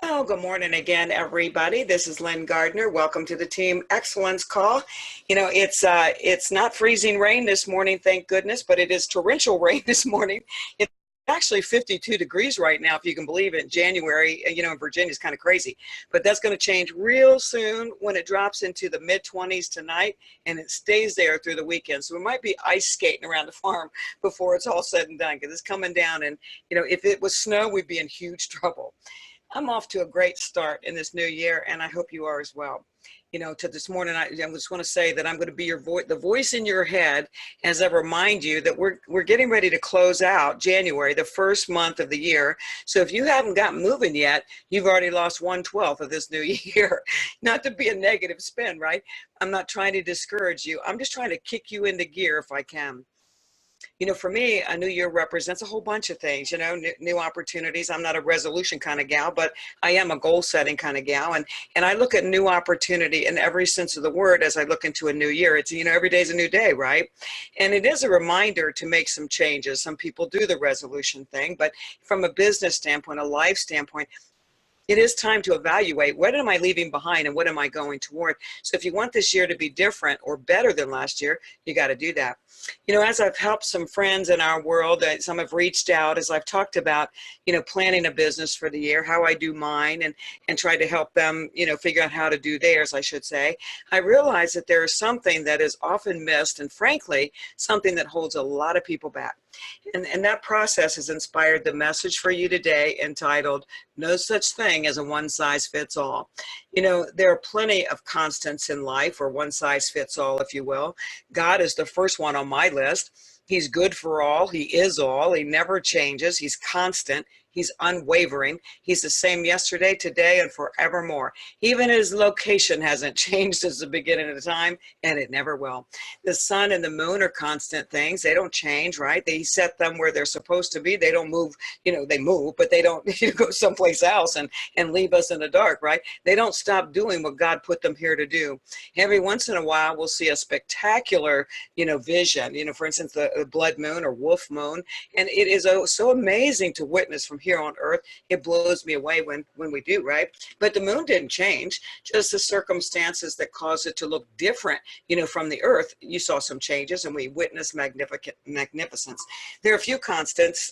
Oh, good morning again, everybody. This is Lynn Gardner. Welcome to the Team Excellence Call. You know, it's not freezing rain this morning, thank goodness, but it is torrential rain this morning. It's actually 52 degrees right now, if you can believe it. January, you know, in Virginia is kind of crazy, but that's going to change real soon when it drops into the mid-20s tonight, and it stays there through the weekend. So we might be ice skating around the farm before it's all said and done, because it's coming down, and you know, if it was snow, we'd be in huge trouble. I'm off to a great start in this new year, and I hope you are as well. You know, to this morning, I just want to say that I'm going to be your voice, the voice in your head, as I remind you that we're getting ready to close out January, the first month of the year. So if you haven't gotten moving yet, you've already lost 1/12 of this new year. Not to be a negative spin, right? I'm not trying to discourage you. I'm just trying to kick you into gear if I can. You know, for me, a new year represents a whole bunch of things, you know, new opportunities. I'm not a resolution kind of gal, but I am a goal setting kind of gal. And I look at new opportunity in every sense of the word as I look into a new year. It's, you know, every day is a new day, right? And it is a reminder to make some changes. Some people do the resolution thing, but from a business standpoint, a life standpoint, it is time to evaluate what am I leaving behind and what am I going toward. So if you want this year to be different or better than last year, you got to do that. You know, as I've helped some friends in our world, some have reached out as I've talked about, you know, planning a business for the year, how I do mine, and try to help them, you know, figure out how to do theirs, I should say. I realize that there is something that is often missed, and frankly, something that holds a lot of people back. And that process has inspired the message for you today, entitled "No Such Thing as a One Size Fits All." You know, there are plenty of constants in life, or one size fits all, if you will. God is the first one on my list. He's good for all. He is all. He never changes. He's constant. He's unwavering. He's the same yesterday, today, and forevermore. Even his location hasn't changed since the beginning of the time, and it never will. The sun and the moon are constant things. They don't change, right? They set them where they're supposed to be. They don't move, you know, they move, but they don't go someplace else and leave us in the dark, right? They don't stop doing what God put them here to do. Every once in a while, we'll see a spectacular, you know, vision, you know, for instance, the blood moon or wolf moon. And it is so amazing to witness from here on earth. It blows me away when we do, right? But the moon didn't change, just the circumstances that caused it to look different, you know, from the earth. You saw some changes, and we witnessed magnificence. There are few constants.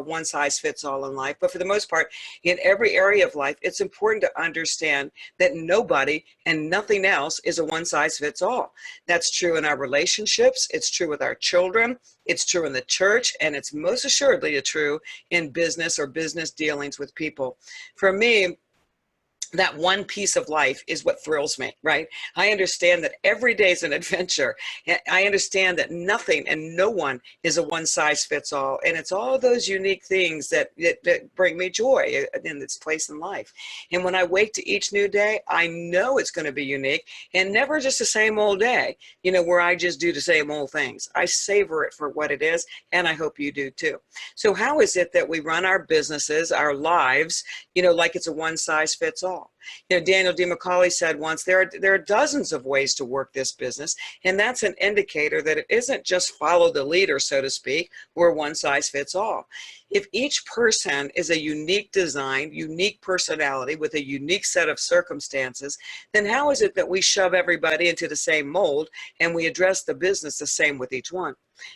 One size fits all in life. But for the most part, in every area of life, it's important to understand that nobody and nothing else is a one size fits all. That's true in our relationships. It's true with our children. It's true in the church, and it's most assuredly true in business or business dealings with people. For me, that one piece of life is what thrills me, right? I understand that every day is an adventure. I understand that nothing and no one is a one size fits all. And it's all those unique things that bring me joy in its place in life. And when I wake to each new day, I know it's going to be unique and never just the same old day, you know, where I just do the same old things. I savor it for what it is, and I hope you do too. So how is it that we run our businesses, our lives, you know, like it's a one size fits all? You know, Daniel D. McCauley said once, there are dozens of ways to work this business, and that's an indicator that it isn't just follow the leader, so to speak, or one size fits all. If each person is a unique design, unique personality with a unique set of circumstances, then how is it that we shove everybody into the same mold and we address the business the same with each one?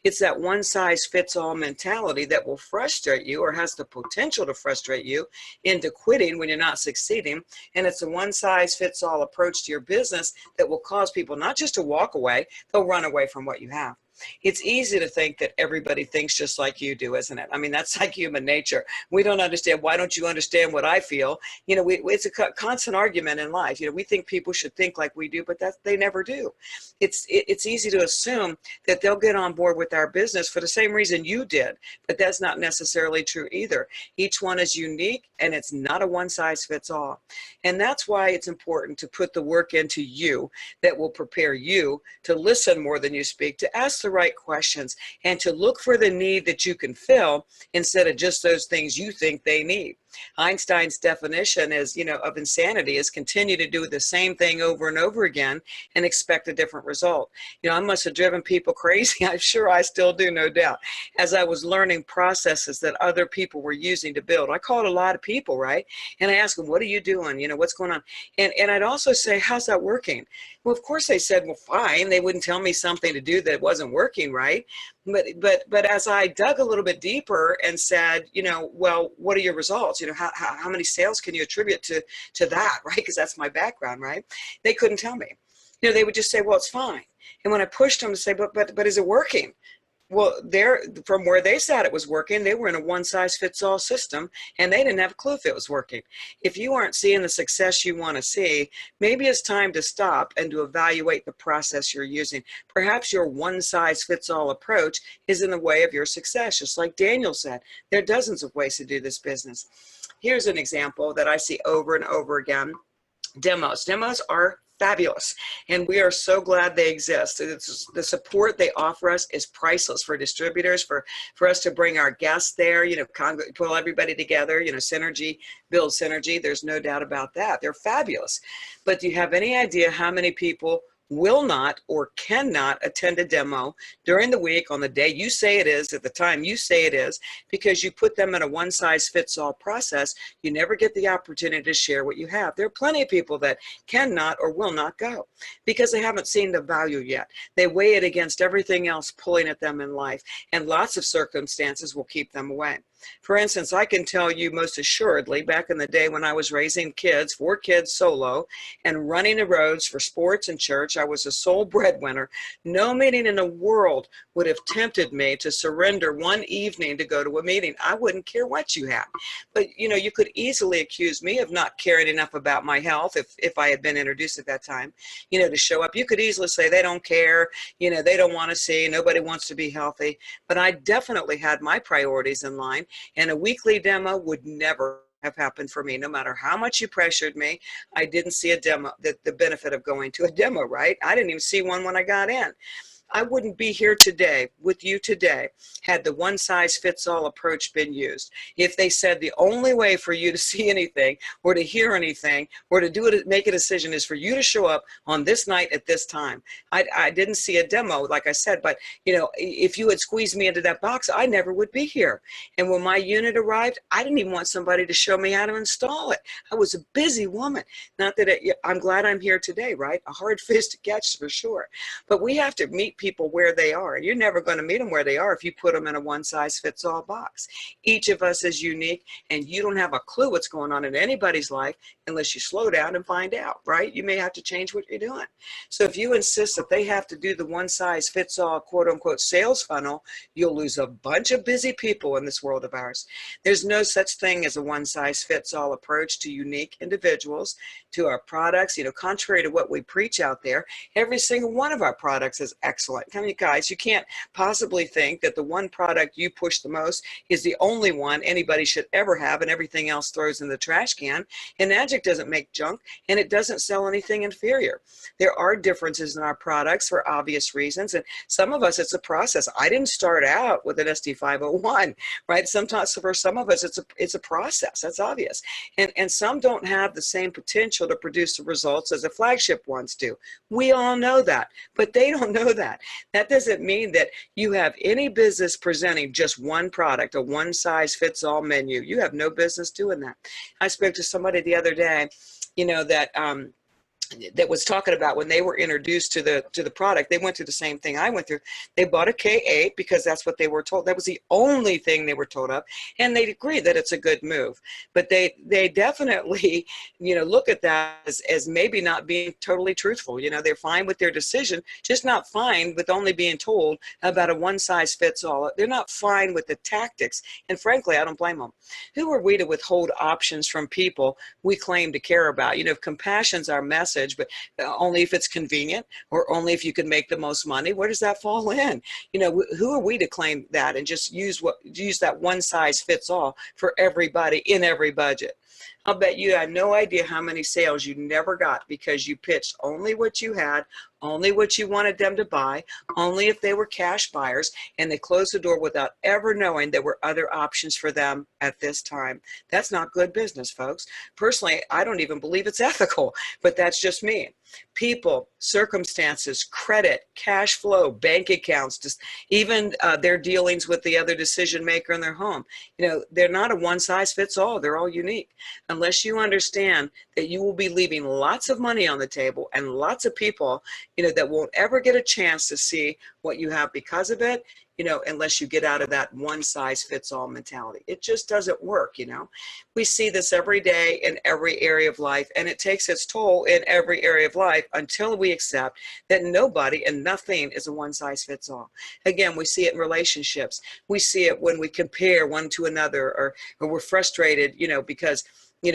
It's that one size fits all mentality that will frustrate you, or has the potential to frustrate you into quitting when you're not succeeding. And it's a one size fits all approach to your business that will cause people not just to walk away, they'll run away from what you have. It's easy to think that everybody thinks just like you do, isn't it? I mean, that's like human nature. We don't understand. Why don't you understand what I feel? You know, it's a constant argument in life. You know, we think people should think like we do, but they never do. It's easy to assume that they'll get on board with our business for the same reason you did, but that's not necessarily true either. Each one is unique, and it's not a one size fits all. And that's why it's important to put the work into you that will prepare you to listen more than you speak, to ask the right questions, and to look for the need that you can fill instead of just those things you think they need. Einstein's definition is, of insanity is continue to do the same thing over and over again and expect a different result. I must have driven people crazy. I'm sure I still do, no doubt. As I was learning processes that other people were using to build, I called a lot of people, right? And I asked them, what are you doing? What's going on? And I'd also say, how's that working? Well, of course they said, well, fine. They wouldn't tell me something to do that wasn't working, right? But as I dug a little bit deeper and said, well, what are your results? How many sales can you attribute to that, right? Because that's my background, right? They couldn't tell me. They would just say, well, it's fine. And when I pushed them to say, but is it working? Well, from where they said it was working, they were in a one-size-fits-all system, and they didn't have a clue if it was working. If you aren't seeing the success you want to see, maybe it's time to stop and to evaluate the process you're using. Perhaps your one-size-fits-all approach is in the way of your success. Just like Daniel said, there are dozens of ways to do this business. Here's an example that I see over and over again. Demos. Demos are fabulous, and we are so glad they exist. The support they offer us is priceless for distributors, for us to bring our guests there, pull everybody together, synergy, build synergy. There's no doubt about that. They're fabulous. But do you have any idea how many people will not or cannot attend a demo during the week on the day you say it is, at the time you say it is, because you put them in a one-size-fits-all process? You never get the opportunity to share what you have. There are plenty of people that cannot or will not go because they haven't seen the value yet. They weigh it against everything else pulling at them in life, and lots of circumstances will keep them away. For instance, I can tell you most assuredly, back in the day when I was raising kids, 4 kids solo, and running the roads for sports and church, I was a sole breadwinner. No meeting in the world would have tempted me to surrender one evening to go to a meeting. I wouldn't care what you had. But, you could easily accuse me of not caring enough about my health if I had been introduced at that time, to show up. You could easily say they don't care, they don't want to see, nobody wants to be healthy. But I definitely had my priorities in line. And a weekly demo would never have happened for me. No matter how much you pressured me, I didn't see a demo, the benefit of going to a demo, right? I didn't even see one when I got in. I wouldn't be here today with you today had the one-size-fits-all approach been used. If they said the only way for you to see anything or to hear anything or to do it, make a decision is for you to show up on this night at this time. I didn't see a demo, like I said, but if you had squeezed me into that box, I never would be here. And when my unit arrived, I didn't even want somebody to show me how to install it. I was a busy woman. Not that I'm glad I'm here today, right? A hard fish to catch for sure. But we have to meet people where they are, and you're never going to meet them where they are if you put them in a one-size-fits-all box. Each of us is unique, and you don't have a clue what's going on in anybody's life unless you slow down and find out, right? You may have to change what you're doing. So if you insist that they have to do the one-size-fits-all quote-unquote sales funnel, you'll lose a bunch of busy people in this world of ours. There's no such thing as a one-size-fits-all approach to unique individuals, to our products. Contrary to what we preach out there, every single one of our products is excellent. Come on, you guys, you can't possibly think that the one product you push the most is the only one anybody should ever have and everything else throws in the trash can. And Magic doesn't make junk, and it doesn't sell anything inferior. There are differences in our products for obvious reasons, and some of us, it's a process. I didn't start out with an SD501, right? Sometimes for some of us, it's a process. That's obvious. And some don't have the same potential to produce the results as the flagship ones do. We all know that, but they don't know that. That doesn't mean that you have any business presenting just one product, a one-size-fits-all menu. You have no business doing that. I spoke to somebody the other day, that was talking about when they were introduced to the product, they went through the same thing I went through. They bought a K8 because that's what they were told. That was the only thing they were told of, and they agree that it's a good move. But they definitely, look at that as maybe not being totally truthful. They're fine with their decision, just not fine with only being told about a one-size-fits-all. They're not fine with the tactics, and frankly, I don't blame them. Who are we to withhold options from people we claim to care about? If compassion's our message, but only if it's convenient or only if you can make the most money, where does that fall in? Who are we to claim that and just use that one size fits all for everybody in every budget? I'll bet you had no idea how many sales you never got because you pitched only what you had, only what you wanted them to buy, only if they were cash buyers, and they closed the door without ever knowing there were other options for them at this time. That's not good business, folks. Personally, I don't even believe it's ethical, but that's just me. People, circumstances, credit, cash flow, bank accounts, just even their dealings with the other decision maker in their home. They're not a one size fits all. They're all unique. Unless you understand that you will be leaving lots of money on the table and lots of people, that won't ever get a chance to see what you have because of it, unless you get out of that one size fits all mentality. It just doesn't work. We see this every day in every area of life, and it takes its toll in every area of life until we accept that nobody and nothing is a one size fits all. Again, we see it in relationships. We see it when we compare one to another, or we're frustrated, because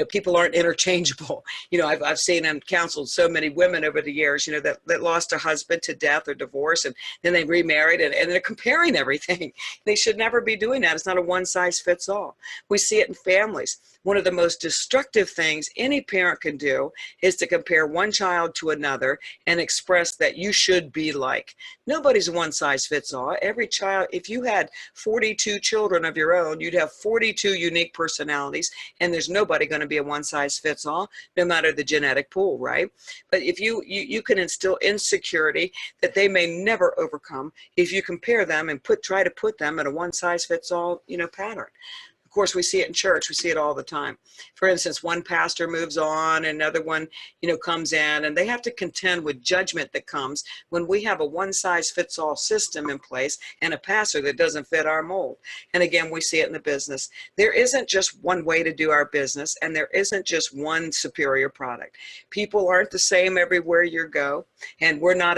people aren't interchangeable. I've seen and counseled so many women over the years, that lost a husband to death or divorce, and then they remarried, and they're comparing everything. They should never be doing that. It's not a one size fits all. We see it in families. One of the most destructive things any parent can do is to compare one child to another and express that you should be like. Nobody's a one size fits all. Every child, if you had 42 children of your own, you'd have 42 unique personalities, and there's nobody going to be a one size fits all, no matter the genetic pool, right? But if you can instill insecurity that they may never overcome if you compare them and try to put them in a one size fits all, pattern. Of course, we see it in church. We see it all the time. For instance, one pastor moves on, another one, comes in, and they have to contend with judgment that comes when we have a one-size-fits-all system in place and a pastor that doesn't fit our mold. And again, we see it in the business. There isn't just one way to do our business, and there isn't just one superior product. People aren't the same everywhere you go, and we're not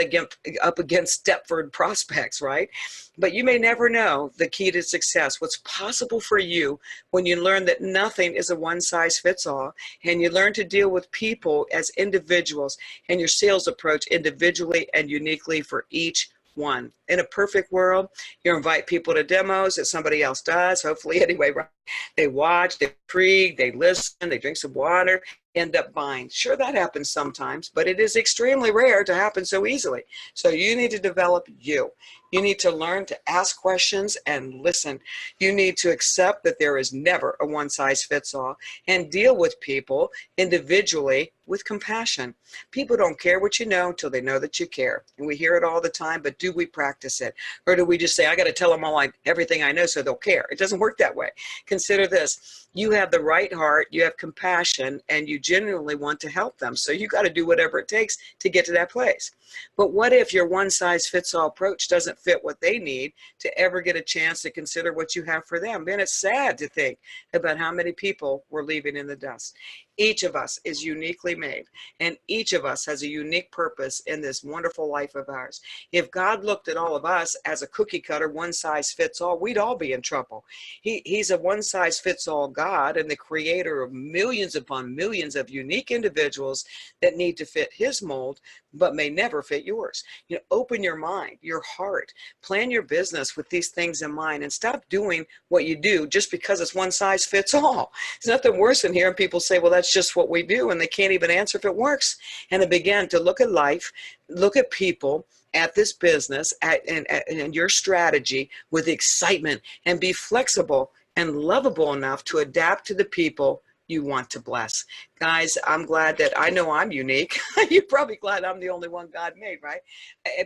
up against Stepford prospects, right? But you may never know the key to success, what's possible for you when you learn that nothing is a one-size-fits-all, and you learn to deal with people as individuals, and your sales approach individually and uniquely for each one. In a perfect world, you invite people to demos that somebody else does, hopefully anyway, right? They watch, they intrigue, they listen, they drink some water, end up buying. Sure, that happens sometimes, but it is extremely rare to happen so easily. So you need to develop you. You need to learn to ask questions and listen. You need to accept that there is never a one size fits all, and deal with people individually with compassion. People don't care what you know until they know that you care. And we hear it all the time, but do we practice it? Or do we just say, I got to tell them all everything I know so they'll care? It doesn't work that way. Consider this. You have the right heart, you have compassion, and you genuinely want to help them. So you got to do whatever it takes to get to that place. But what if your one-size-fits-all approach doesn't fit what they need to ever get a chance to consider what you have for them? Then it's sad to think about how many people we're leaving in the dust. Each of us is uniquely made, and each of us has a unique purpose in this wonderful life of ours. If God looked at all of us as a cookie cutter, one size fits all, we'd all be in trouble. He's a one size fits all God, and the creator of millions upon millions of unique individuals that need to fit his mold, but may never fit yours. Open your mind, your heart, plan your business with these things in mind, and stop doing what you do just because it's one size fits all. There's nothing worse than hearing people say, well, that's just what we do, and they can't even answer if it works. And to begin to look at life, look at people, at this business, and your strategy with excitement, and be flexible and lovable enough to adapt to the people you want to bless. Guys, I'm glad that I know I'm unique. You're probably glad I'm the only one God made, right?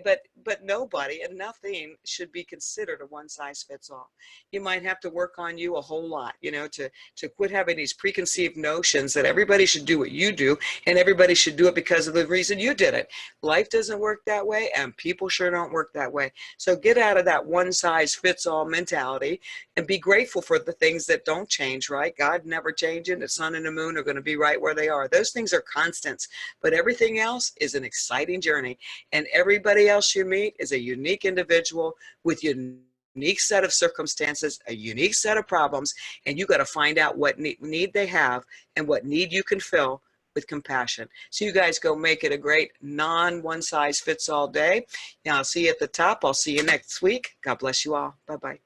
But nobody and nothing should be considered a one size fits all. You might have to work on you a whole lot, to quit having these preconceived notions that everybody should do what you do and everybody should do it because of the reason you did it. Life doesn't work that way, and people sure don't work that way. So get out of that one size fits all mentality and be grateful for the things that don't change, right? God never changing. The sun and the moon are going to be right where they are. Those things are constants, but everything else is an exciting journey, and everybody else you meet is a unique individual with unique set of circumstances, a unique set of problems, and you got to find out what need they have and what need you can fill with compassion. So you guys go make it a great non-one-size-fits-all day. Now I'll see you at the top. I'll see you next week. God bless you all. Bye-bye.